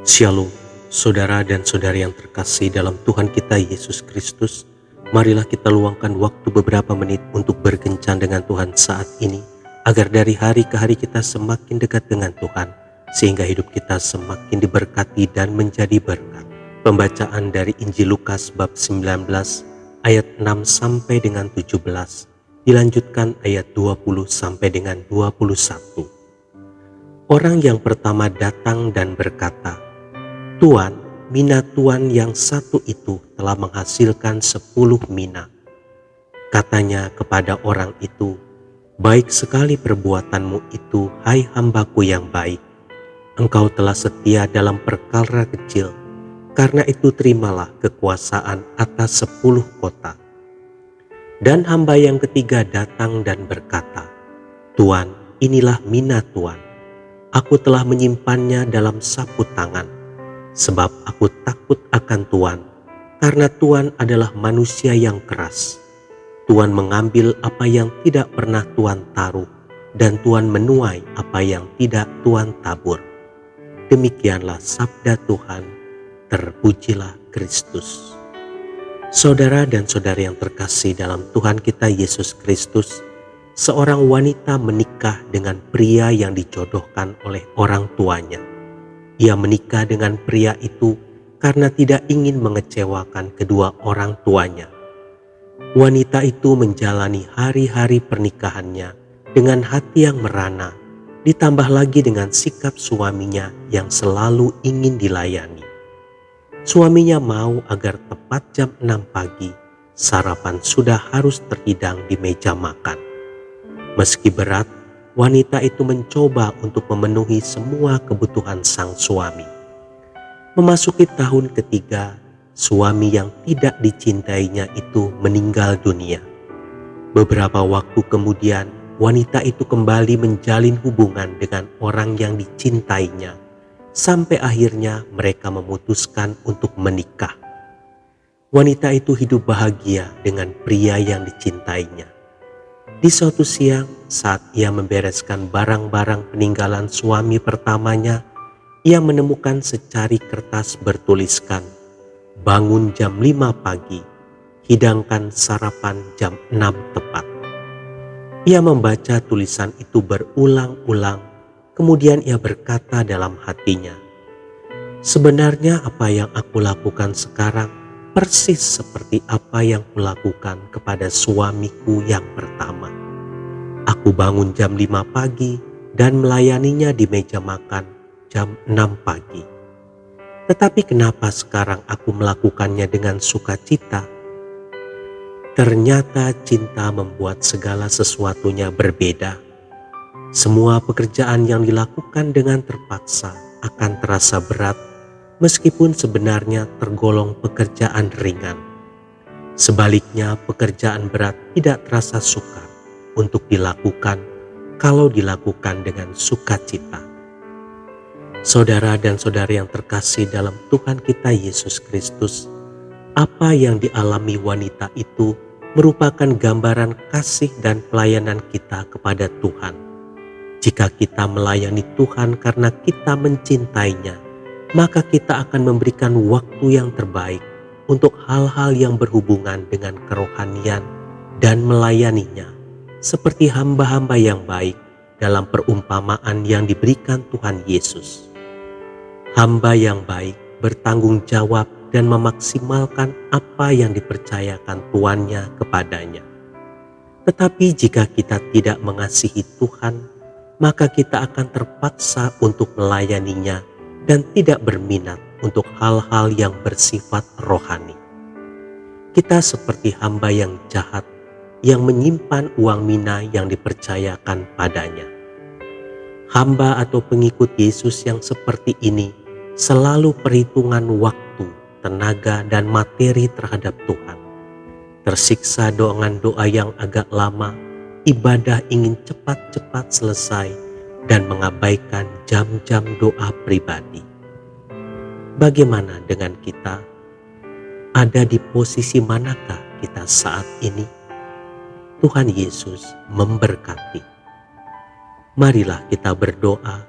Shalom, saudara dan saudari yang terkasih dalam Tuhan kita Yesus Kristus. Marilah kita luangkan waktu beberapa menit untuk berkencan dengan Tuhan saat ini, agar dari hari ke hari kita semakin dekat dengan Tuhan, sehingga hidup kita semakin diberkati dan menjadi berkat. Pembacaan dari Injil Lukas bab 19 ayat 6 sampai dengan 17, dilanjutkan ayat 20 sampai dengan 21. Orang yang pertama datang dan berkata, "Tuan, mina tuan yang satu itu telah menghasilkan 10 mina." Katanya kepada orang itu, "Baik sekali perbuatanmu itu, hai hambaku yang baik. Engkau telah setia dalam perkara kecil, karena itu terimalah kekuasaan atas 10 kota." Dan hamba yang ketiga datang dan berkata, "Tuan, inilah mina tuan. Aku telah menyimpannya dalam sapu tangan, sebab aku takut akan Tuan, karena Tuan adalah manusia yang keras. Tuan mengambil apa yang tidak pernah Tuan taruh, dan Tuan menuai apa yang tidak Tuan tabur." Demikianlah sabda Tuhan, terpujilah Kristus. Saudara dan saudari yang terkasih dalam Tuhan kita Yesus Kristus, seorang wanita menikah dengan pria yang dijodohkan oleh orang tuanya. Ia menikah dengan pria itu karena tidak ingin mengecewakan kedua orang tuanya. Wanita itu menjalani hari-hari pernikahannya dengan hati yang merana, ditambah lagi dengan sikap suaminya yang selalu ingin dilayani. Suaminya mau agar tepat jam 6 pagi, sarapan sudah harus terhidang di meja makan. Meski berat, wanita itu mencoba untuk memenuhi semua kebutuhan sang suami. Memasuki tahun ketiga, suami yang tidak dicintainya itu meninggal dunia. Beberapa waktu kemudian, wanita itu kembali menjalin hubungan dengan orang yang dicintainya, sampai akhirnya mereka memutuskan untuk menikah. Wanita itu hidup bahagia dengan pria yang dicintainya. Di suatu siang, saat ia membereskan barang-barang peninggalan suami pertamanya, ia menemukan secari kertas bertuliskan, "Bangun jam 5 pagi, hidangkan sarapan jam 6 tepat." Ia membaca tulisan itu berulang-ulang, kemudian ia berkata dalam hatinya, "Sebenarnya apa yang aku lakukan sekarang persis seperti apa yang kulakukan kepada suamiku yang pertama. Aku bangun jam 5 pagi dan melayaninya di meja makan jam 6 pagi. Tetapi kenapa sekarang aku melakukannya dengan sukacita?" Ternyata cinta membuat segala sesuatunya berbeda. Semua pekerjaan yang dilakukan dengan terpaksa akan terasa berat, meskipun sebenarnya tergolong pekerjaan ringan. Sebaliknya, pekerjaan berat tidak terasa sukar untuk dilakukan kalau dilakukan dengan sukacita. Saudara dan saudari yang terkasih dalam Tuhan kita Yesus Kristus, apa yang dialami wanita itu merupakan gambaran kasih dan pelayanan kita kepada Tuhan. Jika kita melayani Tuhan karena kita mencintainya, maka kita akan memberikan waktu yang terbaik untuk hal-hal yang berhubungan dengan kerohanian dan melayaninya, seperti hamba-hamba yang baik dalam perumpamaan yang diberikan Tuhan Yesus. Hamba yang baik bertanggung jawab dan memaksimalkan apa yang dipercayakan tuannya kepadanya. Tetapi jika kita tidak mengasihi Tuhan, maka kita akan terpaksa untuk melayaninya dan tidak berminat untuk hal-hal yang bersifat rohani. Kita seperti hamba yang jahat yang menyimpan uang mina yang dipercayakan padanya. Hamba atau pengikut Yesus yang seperti ini selalu perhitungan waktu, tenaga, dan materi terhadap Tuhan. Tersiksa dengan doa yang agak lama, ibadah ingin cepat-cepat selesai, dan mengabaikan jam-jam doa pribadi. Bagaimana dengan kita? Ada di posisi manakah kita saat ini? Tuhan Yesus memberkati. Marilah kita berdoa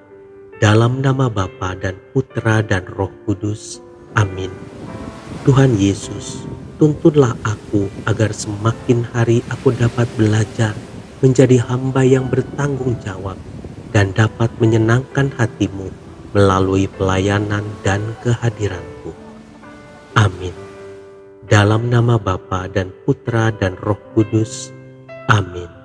Dalam nama Bapa dan Putra dan Roh Kudus. Amin. Tuhan Yesus, tuntunlah aku agar semakin hari aku dapat belajar menjadi hamba yang bertanggung jawab dan dapat menyenangkan hatimu melalui pelayanan dan kehadiranku. Amin. Dalam nama Bapa dan Putra dan Roh Kudus. Amin.